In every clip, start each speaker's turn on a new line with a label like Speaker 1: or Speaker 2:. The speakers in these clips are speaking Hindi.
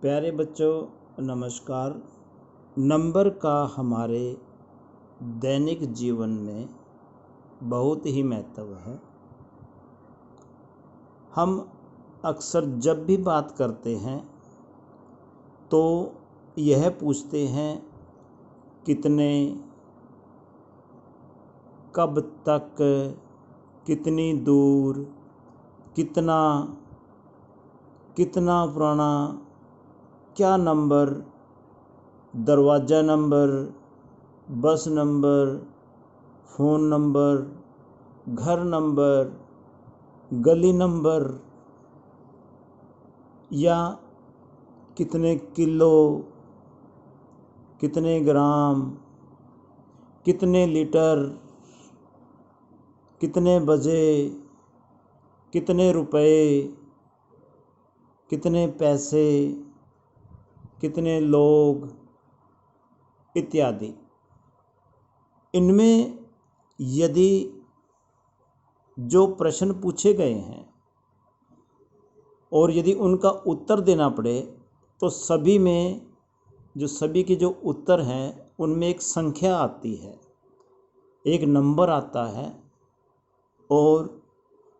Speaker 1: प्यारे बच्चों, नमस्कार। नंबर का हमारे दैनिक जीवन में बहुत ही महत्व है। हम अक्सर जब भी बात करते हैं तो यह पूछते हैं कितने, कब तक, कितनी दूर, कितना, कितना पुराना, क्या नंबर, दरवाज़ा नंबर, बस नंबर, फ़ोन नंबर, घर नंबर, गली नंबर, या कितने किलो, कितने ग्राम, कितने लीटर, कितने बजे, कितने रुपए, कितने पैसे, कितने लोग इत्यादि। इनमें यदि जो प्रश्न पूछे गए हैं और यदि उनका उत्तर देना पड़े तो सभी के जो उत्तर हैं उनमें एक संख्या आती है, एक नंबर आता है और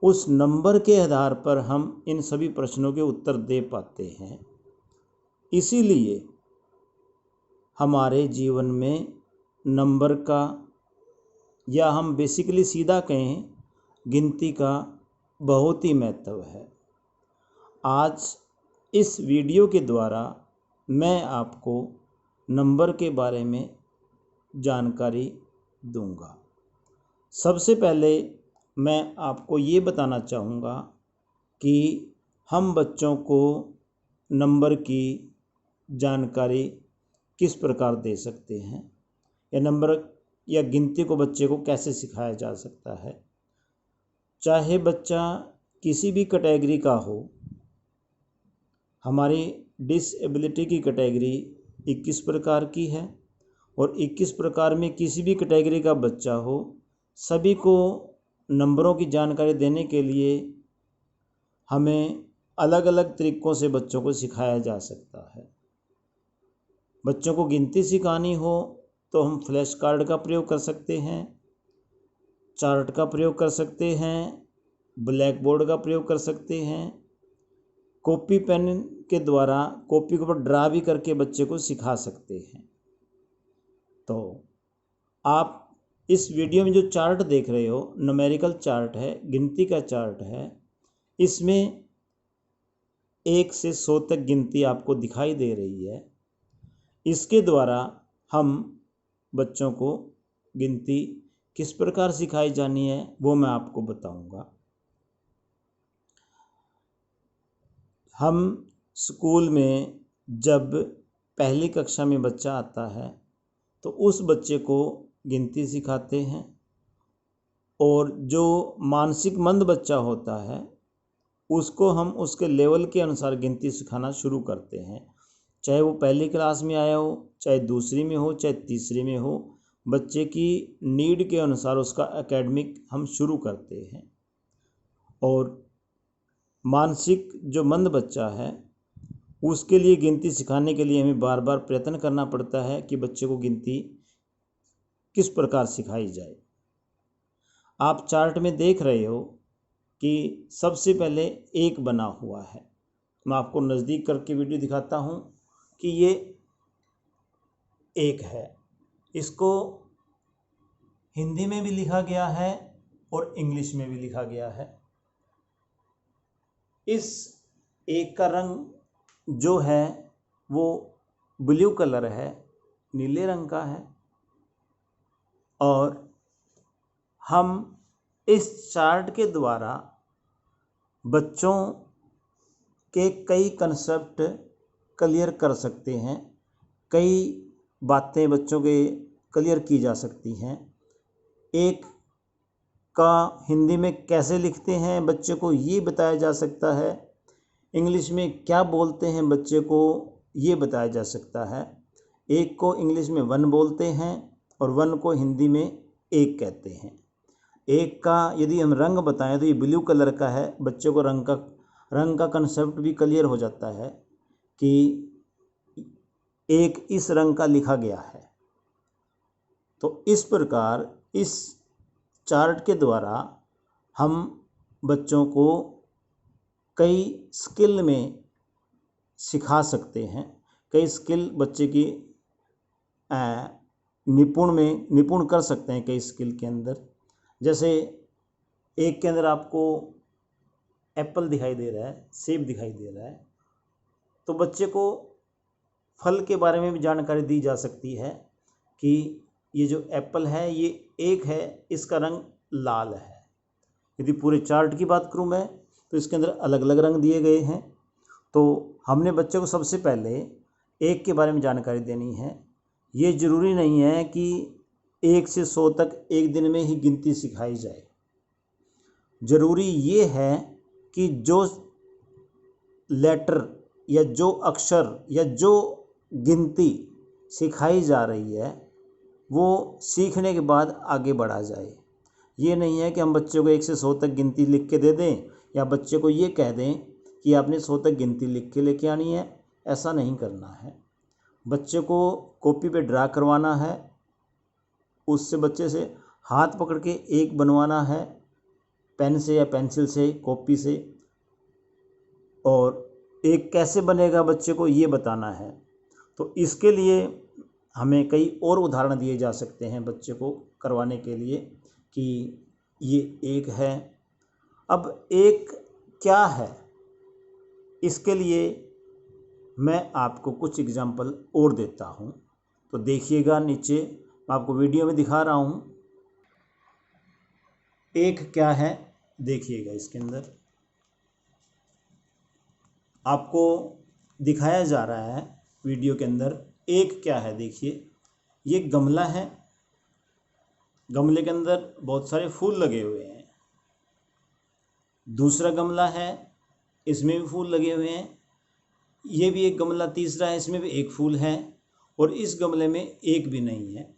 Speaker 1: उस नंबर के आधार पर हम इन सभी प्रश्नों के उत्तर दे पाते हैं। इसीलिए हमारे जीवन में नंबर का, या हम बेसिकली सीधा कहें गिनती का, बहुत ही महत्व है। आज इस वीडियो के द्वारा मैं आपको नंबर के बारे में जानकारी दूंगा। सबसे पहले मैं आपको ये बताना चाहूँगा कि हम बच्चों को नंबर की जानकारी किस प्रकार दे सकते हैं, या नंबर या गिनती को बच्चे को कैसे सिखाया जा सकता है। चाहे बच्चा किसी भी कैटेगरी का हो, हमारी डिसेबिलिटी की कैटेगरी 21 प्रकार की है और 21 प्रकार में किसी भी कैटेगरी का बच्चा हो, सभी को नंबरों की जानकारी देने के लिए हमें अलग अलग तरीक़ों से बच्चों को सिखाया जा सकता है। बच्चों को गिनती सिखानी हो तो हम फ्लैश कार्ड का प्रयोग कर सकते हैं, चार्ट का प्रयोग कर सकते हैं, ब्लैक बोर्ड का प्रयोग कर सकते हैं, कॉपी पेन के द्वारा कॉपी के ऊपर ड्रा भी करके बच्चे को सिखा सकते हैं। तो आप इस वीडियो में जो चार्ट देख रहे हो, न्यूमेरिकल चार्ट है, गिनती का चार्ट है। इसमें 1 से 100 तक गिनती आपको दिखाई दे रही है। इसके द्वारा हम बच्चों को गिनती किस प्रकार सिखाई जानी है वो मैं आपको बताऊंगा। हम स्कूल में जब पहली कक्षा में बच्चा आता है तो उस बच्चे को गिनती सिखाते हैं, और जो मानसिक मंद बच्चा होता है उसको हम उसके लेवल के अनुसार गिनती सिखाना शुरू करते हैं। चाहे वो पहली क्लास में आया हो, चाहे दूसरी में हो, चाहे तीसरी में हो, बच्चे की नीड के अनुसार उसका एकेडमिक हम शुरू करते हैं। और मानसिक जो मंद बच्चा है उसके लिए गिनती सिखाने के लिए हमें बार बार प्रयत्न करना पड़ता है कि बच्चे को गिनती किस प्रकार सिखाई जाए। आप चार्ट में देख रहे हो कि सबसे पहले 1 बना हुआ है। मैं आपको नज़दीक करके वीडियो दिखाता हूँ कि ये 1 है। इसको हिंदी में भी लिखा गया है और इंग्लिश में भी लिखा गया है। इस 1 का रंग जो है वो ब्लू कलर है, नीले रंग का है। और हम इस चार्ट के द्वारा बच्चों के कई कंसेप्ट क्लियर कर सकते हैं, कई बातें बच्चों के क्लियर की जा सकती हैं। 1 का हिंदी में कैसे लिखते हैं बच्चे को ये बताया जा सकता है, इंग्लिश में क्या बोलते हैं बच्चे को ये बताया जा सकता है। 1 को इंग्लिश में 1 बोलते हैं और 1 को हिंदी में 1 कहते हैं। 1 का यदि हम रंग बताएं तो ये ब्लू कलर का है, बच्चे को रंग का कंसेप्ट भी क्लियर हो जाता है। कि एक इस रंग का लिखा गया है। तो इस प्रकार इस चार्ट के द्वारा हम बच्चों को कई स्किल में सिखा सकते हैं, कई स्किल बच्चे की निपुण कर सकते हैं कई स्किल के अंदर। जैसे एक के अंदर आपको एप्पल दिखाई दे रहा है, सेब दिखाई दे रहा है, तो बच्चे को फल के बारे में भी जानकारी दी जा सकती है कि ये जो एप्पल है ये एक है, इसका रंग लाल है। यदि पूरे चार्ट की बात करूं मैं तो इसके अंदर अलग अलग रंग दिए गए हैं। तो हमने बच्चे को सबसे पहले एक के बारे में जानकारी देनी है। ये ज़रूरी नहीं है कि 1 से 100 तक एक दिन में ही गिनती सिखाई जाए। ज़रूरी ये है कि जो लेटर या जो अक्षर या जो गिनती सिखाई जा रही है वो सीखने के बाद आगे बढ़ा जाए। ये नहीं है कि हम बच्चे को 1 से 100 तक गिनती लिख के दे दें या बच्चे को ये कह दें कि आपने 100 तक गिनती लिख के लेके आनी है। ऐसा नहीं करना है। बच्चे को कॉपी पे ड्रा करवाना है, उससे बच्चे से हाथ पकड़ के एक बनवाना है, पेन से या पेंसिल से, कॉपी से, और एक कैसे बनेगा बच्चे को ये बताना है। तो इसके लिए हमें कई और उदाहरण दिए जा सकते हैं बच्चे को करवाने के लिए कि ये एक है। अब एक क्या है, इसके लिए मैं आपको कुछ एग्जाम्पल और देता हूँ। तो देखिएगा, नीचे मैं आपको वीडियो में दिखा रहा हूँ एक क्या है। देखिएगा, इसके अंदर आपको दिखाया जा रहा है वीडियो के अंदर एक क्या है। देखिए, ये गमला है, गमले के अंदर बहुत सारे फूल लगे हुए हैं। दूसरा गमला है, इसमें भी फूल लगे हुए हैं। ये भी एक गमला तीसरा है, इसमें भी एक फूल है, और इस गमले में एक भी नहीं है।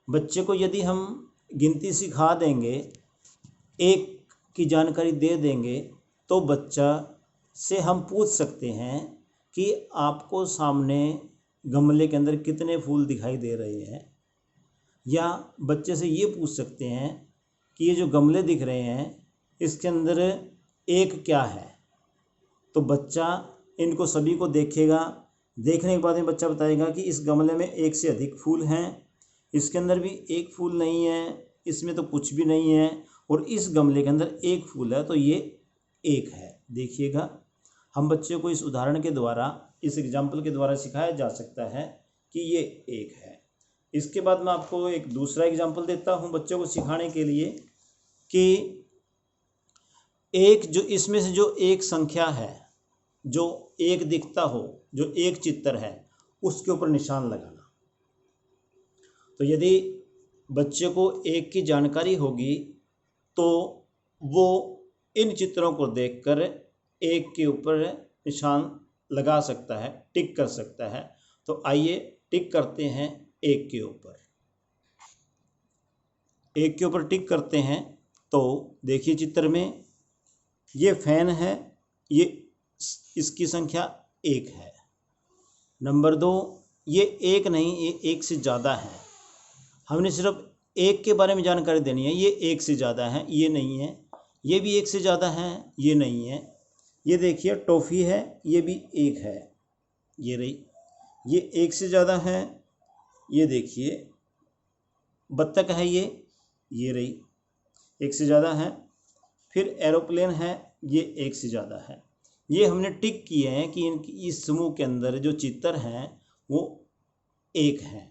Speaker 1: बच्चे को यदि हम गिनती सिखा देंगे, एक की जानकारी दे देंगे, तो बच्चा से हम पूछ सकते हैं कि आपको सामने गमले के अंदर कितने फूल दिखाई दे रहे हैं, या बच्चे से ये पूछ सकते हैं कि ये जो गमले दिख रहे हैं इसके अंदर एक क्या है। तो बच्चा इनको सभी को देखेगा, देखने के बाद में बच्चा बताएगा कि इस गमले में एक से अधिक फूल हैं, इसके अंदर भी एक फूल नहीं है, इसमें तो कुछ भी नहीं है, और इस गमले के अंदर एक फूल है, तो ये एक है। देखिएगा, हम बच्चे को इस उदाहरण के द्वारा, इस एग्जाम्पल के द्वारा सिखाया जा सकता है कि ये एक है। इसके बाद मैं आपको एक दूसरा एग्जाम्पल देता हूँ बच्चों को सिखाने के लिए कि एक जो इसमें से जो एक संख्या है, जो एक दिखता हो, जो एक चित्र है, उसके ऊपर निशान लगाना। तो यदि बच्चे को एक की जानकारी होगी तो वो इन चित्रों को देखकर एक के ऊपर निशान लगा सकता है, टिक कर सकता है। तो आइए टिक करते हैं एक के ऊपर। एक के ऊपर टिक करते हैं तो देखिए चित्र में ये फैन है, ये इसकी संख्या एक है। नंबर 2, ये एक नहीं, ये एक से ज़्यादा है। हमने सिर्फ एक के बारे में जानकारी देनी है। ये एक से ज़्यादा है, ये नहीं है। ये भी एक से ज़्यादा है, ये नहीं है। ये देखिए टॉफ़ी है, ये भी एक है, ये रही। ये एक से ज़्यादा है। ये देखिए बत्तख है, ये रही, एक से ज़्यादा है। फिर एरोप्लेन है, ये एक से ज़्यादा है। ये हमने टिक किए हैं कि इनकी इस समूह के अंदर जो चित्र हैं वो एक हैं।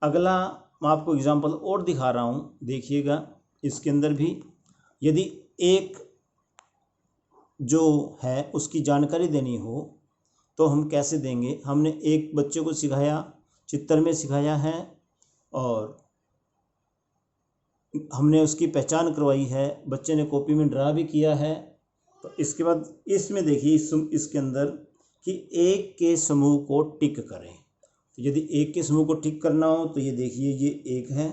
Speaker 1: अगला मैं आपको एग्जाम्पल और दिखा रहा हूँ, देखिएगा। इसके अंदर भी यदि एक जो है उसकी जानकारी देनी हो तो हम कैसे देंगे। हमने एक बच्चे को सिखाया, चित्र में सिखाया है, और हमने उसकी पहचान करवाई है, बच्चे ने कॉपी में ड्रा भी किया है। तो इसके बाद इसमें देखिए इसके अंदर कि एक के समूह को टिक करें। तो यदि एक के समूह को टिक करना हो तो ये देखिए, ये एक है,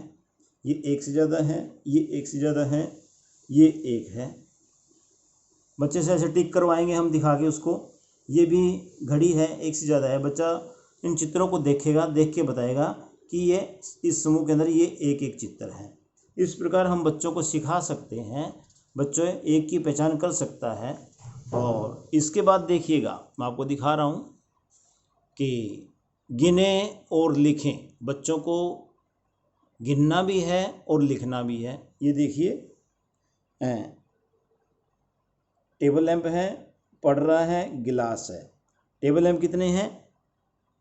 Speaker 1: ये एक से ज़्यादा है, ये एक से ज़्यादा है, ये एक है। बच्चे से ऐसे टिक करवाएंगे हम दिखा के उसको ये भी घड़ी है, एक से ज़्यादा है। बच्चा इन चित्रों को देखेगा, देख के बताएगा कि ये इस समूह के अंदर ये एक एक चित्र है। इस प्रकार हम बच्चों को सिखा सकते हैं, बच्चों एक की पहचान कर सकता है। और इसके बाद देखिएगा, मैं आपको दिखा रहा हूँ कि गिने और लिखें। बच्चों को गिनना भी है और लिखना भी है। ये देखिए, टेबल लैंप है, पढ़ रहा है, गिलास है। टेबल लैंप कितने हैं?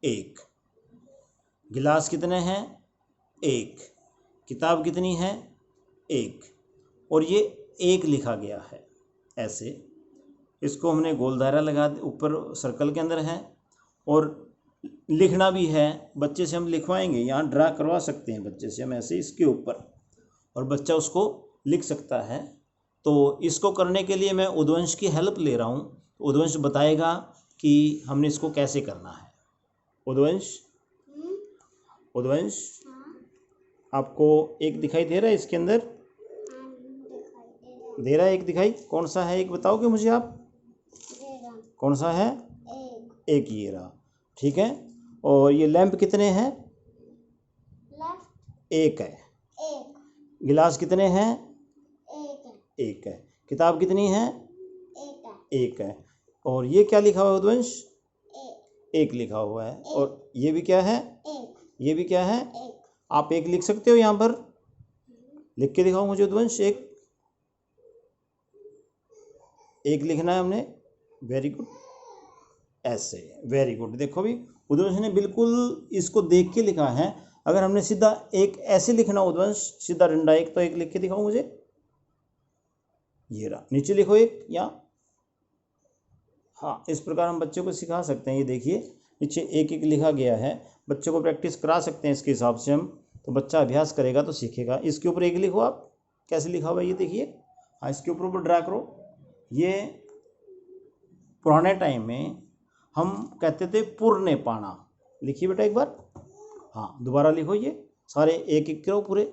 Speaker 1: एक। गिलास कितने हैं? एक। किताब कितनी है? एक। और ये एक लिखा गया है ऐसे। इसको हमने गोल दायरा लगा ऊपर सर्कल के अंदर है। और लिखना भी है, बच्चे से हम लिखवाएंगे, यहाँ ड्रा करवा सकते हैं बच्चे से हम ऐसे इसके ऊपर, और बच्चा उसको लिख सकता है। तो इसको करने के लिए मैं उद्वंश की हेल्प ले रहा हूँ। उद्वंश बताएगा कि हमने इसको कैसे करना है। उद्वंश, उद्वंश, आपको एक दिखाई दे रहा है इसके अंदर? दे रहा है, एक दिखाई। कौन सा है एक बताओगे मुझे आप? कौन सा है? एक ये रहा, ठीक है। और ये लैंप कितने हैं? एक है। गिलास कितने हैं? एक है। किताब कितनी है? एक है। और ये क्या लिखा हुआ है उद्वंश? एक लिखा हुआ है। और ये भी क्या है? ये भी क्या है? आप एक लिख सकते हो यहाँ पर? लिख के दिखाओ मुझे उद्वंश। एक लिखना है हमने। वेरी गुड, ऐसे। Very good. देखो भी उद्वंश ने बिल्कुल इसको देख के लिखा है। अगर हमने सीधा एक ऐसे लिखना उद्वंश, सीधा डंडा एक, तो एक लिख के दिखाओ मुझे। ये रहा, नीचे लिखो एक यहाँ। हाँ, इस प्रकार हम बच्चे को सिखा सकते हैं। ये देखिए, नीचे एक एक लिखा गया है। बच्चे को प्रैक्टिस करा सकते हैं इसके हिसाब से हम। तो बच्चा अभ्यास करेगा तो सीखेगा। इसके ऊपर एक लिखो आप। कैसे लिखा हुआ है ये देखिए। हाँ, इसके ऊपर ड्रा करो। ये पुराने टाइम में हम कहते थे पुरने पाना। लिखिए बेटा एक बार। हाँ, दोबारा लिखो। ये सारे एक एक करो पूरे।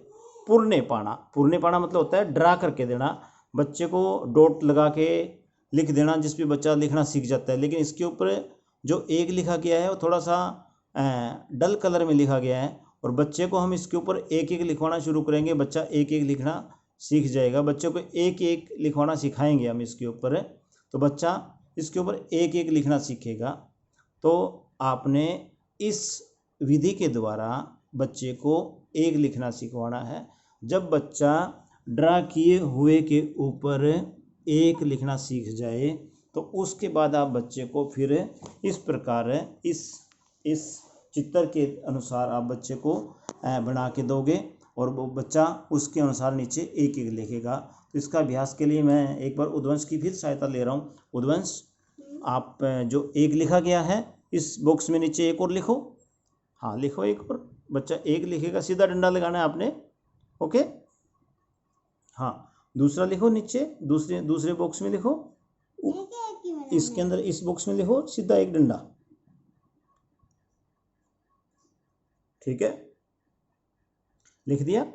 Speaker 1: पुरने पाना। पुरने पाना मतलब होता है ड्रा करके देना, बच्चे को डॉट लगा के लिख देना, जिस पे बच्चा लिखना सीख जाता है। लेकिन इसके ऊपर जो एक लिखा गया है वो थोड़ा सा डल कलर में लिखा गया है। और बच्चे को हम इसके ऊपर एक एक लिखवाना शुरू करेंगे, बच्चा एक एक लिखना सीख जाएगा। बच्चे को एक एक लिखवाना सिखाएंगे हम इसके ऊपर, तो बच्चा इसके ऊपर एक एक लिखना सीखेगा। तो आपने इस विधि के द्वारा बच्चे को एक लिखना सिखवाना है। जब बच्चा ड्रा किए हुए के ऊपर एक लिखना सीख जाए तो उसके बाद आप बच्चे को फिर इस प्रकार इस चित्र के अनुसार आप बच्चे को बना के दोगे और वो बच्चा उसके अनुसार नीचे एक एक लिखेगा। तो इसका अभ्यास के लिए मैं एक बार उद्वंश की फिर सहायता ले रहा हूँ। उद्वंश, आप जो एक लिखा गया है इस बॉक्स में नीचे एक और लिखो। हाँ, लिखो एक और। बच्चा एक लिखेगा, सीधा डंडा लगाना है आपने। ओके। हाँ, दूसरा लिखो नीचे, दूसरे बॉक्स में लिखो। इसके अंदर इस बॉक्स में लिखो सीधा एक डंडा। ठीक है, लिख दिया।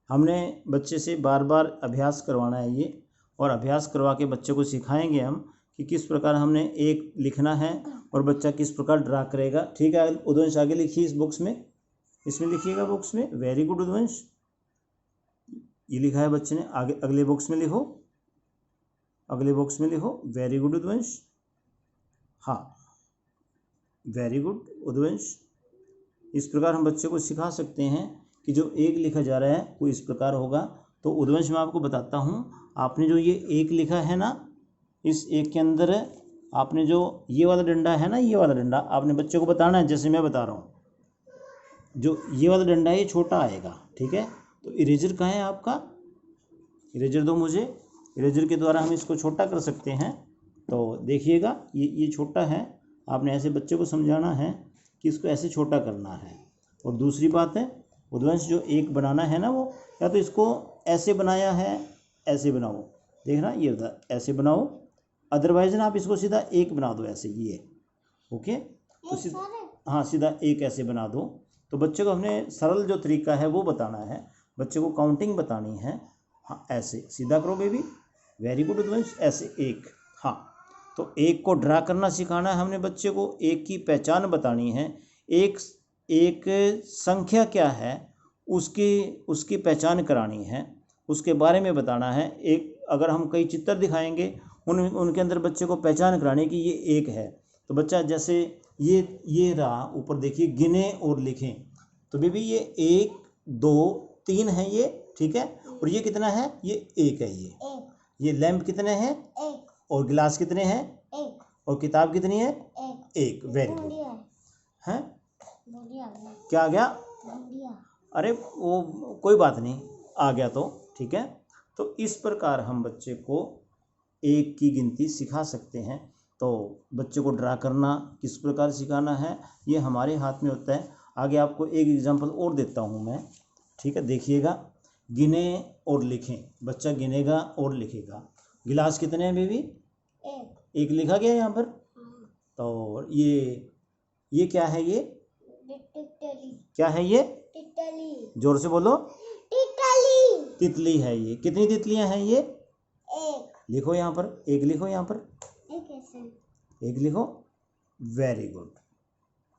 Speaker 1: हमने बच्चे से बार बार अभ्यास करवाना है ये, और अभ्यास करवा के बच्चे को सिखाएंगे हम कि किस प्रकार हमने एक लिखना है और बच्चा किस प्रकार ड्रा करेगा। ठीक है, उद्वंश आगे लिखिए इस बॉक्स में, इसमें लिखिएगा बॉक्स में। वेरी गुड उद्वंश, ये लिखा है बच्चे ने। आगे अगले बॉक्स में लिखो, अगले बॉक्स में लिखो। वेरी गुड उद्वंश। हाँ, वेरी गुड उद्वंश। इस प्रकार हम बच्चे को सिखा सकते हैं कि जो एक लिखा जा रहा है वो इस प्रकार होगा। तो उद्वंश मैं आपको बताता हूँ, आपने जो ये एक लिखा है ना, इस एक के अंदर आपने जो ये वाला डंडा है ना, ये वाला डंडा आपने बच्चे को बताना है जैसे मैं बता रहा हूँ। जो ये वाला डंडा है ये छोटा आएगा, ठीक है। तो इरेजर कहाँ है आपका? इरेजर दो मुझे। इरेजर के द्वारा हम इसको छोटा कर सकते हैं। तो देखिएगा, ये छोटा है। आपने ऐसे बच्चे को समझाना है कि इसको ऐसे छोटा करना है। और दूसरी बात है, उद्वंश जो एक बनाना है ना, वो या तो इसको ऐसे बनाया है, ऐसे बनाओ, देखना ये होता ऐसे बनाओ। अदरवाइज ना आप इसको सीधा एक बना दो ऐसे, ये। ओके, तो हाँ, सीधा एक ऐसे बना दो। तो बच्चे को हमने सरल जो तरीका है वो बताना है, बच्चे को काउंटिंग बतानी है। हाँ, ऐसे सीधा करो बेबी। वेरी गुड उद्वंश, ऐसे एक। हाँ, तो एक को ड्रा करना सिखाना है हमने बच्चे को, एक की पहचान बतानी है, एक संख्या क्या है उसकी पहचान करानी है, उसके बारे में बताना है। एक अगर हम कई चित्र दिखाएंगे उनके अंदर बच्चे को पहचान करानी कि ये एक है। तो बच्चा जैसे ये रहा, ऊपर देखिए गिने और लिखें, तो बेबी ये 1 2 3 है ये, ठीक है। और ये कितना है, ये 1 है ये लैंप कितने हैं, 1। और गिलास कितने हैं, 1। और किताब कितनी है, 1। वेरी गुड है। क्या आ गया, अरे वो कोई बात नहीं, आ गया तो ठीक है। तो इस प्रकार हम बच्चे को एक की गिनती सिखा सकते हैं। तो बच्चे को ड्रा करना किस प्रकार सिखाना है ये हमारे हाथ में होता है। आगे आपको एक एग्जांपल और देता हूँ मैं, ठीक है, देखिएगा। गिने और लिखें, बच्चा गिनेगा और लिखेगा। गिलास कितने हैं बेबी, 1 लिखा गया यहाँ पर। तो ये क्या है, ये क्या है, ये जोर से बोलो, तितली है। ये कितनी तितलियां हैं, ये 1 लिखो यहाँ पर, 1 लिखो यहाँ पर, 1 लिखो। Very good.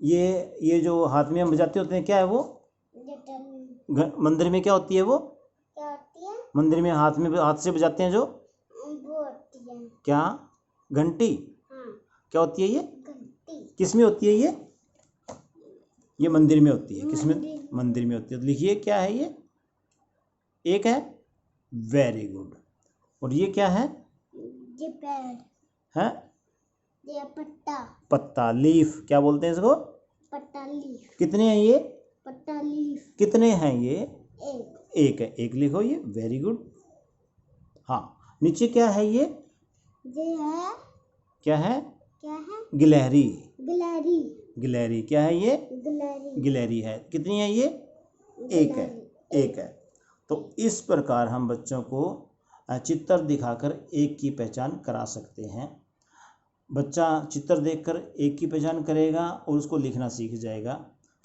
Speaker 1: ये जो हाथ में हम बजाते होते हैं, क्या है वो, मंदिर में क्या होती है वो, मंदिर में हाथ से बजाते हैं जो, क्या, घंटी। क्या होती है ये, किस में होती है ये मंदिर में होती है। किसमें, मंदिर में होती है। तो लिखिए क्या है ये, 1 है। Very good. और ये क्या है, ये पेड़ है, ये पत्ता लीफ। क्या बोलते हैं इसको, पत्ता लीफ। कितने हैं ये, पत्ता लीफ कितने हैं ये, 1 है। 1 लिखो ये। Very good. हाँ, नीचे क्या है ये है, क्या है, गिलहरी। गिलहरी क्या है ये, गिलहरी है। कितनी है ये, 1 है। 1 है। तो इस प्रकार हम बच्चों को चित्र दिखाकर एक की पहचान करा सकते हैं। बच्चा चित्र देखकर एक की पहचान करेगा और उसको लिखना सीख जाएगा।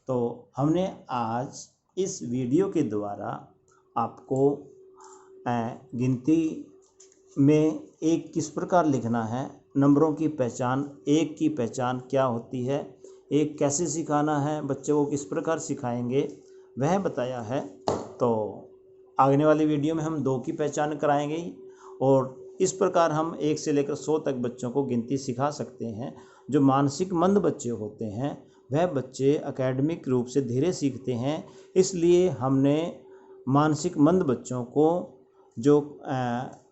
Speaker 1: तो हमने आज इस वीडियो के द्वारा आपको गिनती में एक किस प्रकार लिखना है, नंबरों की पहचान, एक की पहचान क्या होती है, एक कैसे सिखाना है, बच्चे को किस प्रकार सिखाएंगे, वह बताया है। तो आगने वाली वीडियो में हम 2 की पहचान कराएंगे और इस प्रकार हम 1 से लेकर 100 तक बच्चों को गिनती सिखा सकते हैं। जो मानसिक मंद बच्चे होते हैं वह बच्चे एकेडमिक रूप से धीरे सीखते हैं, इसलिए हमने मानसिक मंद बच्चों को जो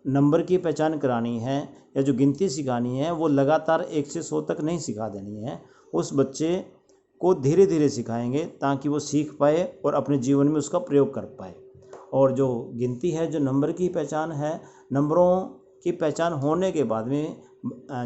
Speaker 1: नंबर की पहचान करानी है या जो गिनती सिखानी है वो लगातार 1 से 100 तक नहीं सिखा देनी है। उस बच्चे को धीरे धीरे सिखाएंगे ताकि वो सीख पाए और अपने जीवन में उसका प्रयोग कर पाए। और जो गिनती है, जो नंबर की पहचान है, नंबरों की पहचान होने के बाद में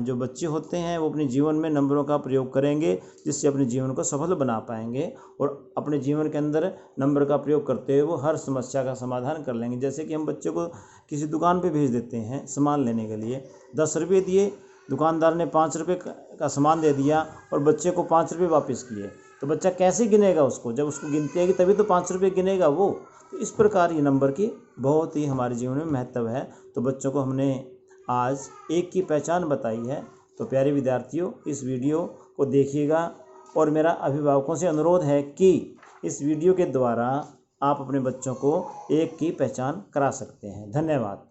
Speaker 1: जो बच्चे होते हैं वो अपने जीवन में नंबरों का प्रयोग करेंगे, जिससे अपने जीवन को सफल बना पाएंगे और अपने जीवन के अंदर नंबर का प्रयोग करते हुए वो हर समस्या का समाधान कर लेंगे। जैसे कि हम बच्चे को किसी दुकान पे भेज देते हैं सामान लेने के लिए, 10 रुपये दिए, दुकानदार ने 5 रुपये का सामान दे दिया और बच्चे को 5 रुपये वापस किए, तो बच्चा कैसे गिनेगा उसको, जब उसको गिनती आएगी तभी तो 5 रुपये गिनेगा वो। तो इस प्रकार ये नंबर की बहुत ही हमारे जीवन में महत्व है। तो बच्चों को हमने आज 1 की पहचान बताई है। तो प्यारे विद्यार्थियों, इस वीडियो को देखिएगा और मेरा अभिभावकों से अनुरोध है कि इस वीडियो के द्वारा आप अपने बच्चों को 1 की पहचान करा सकते हैं। धन्यवाद।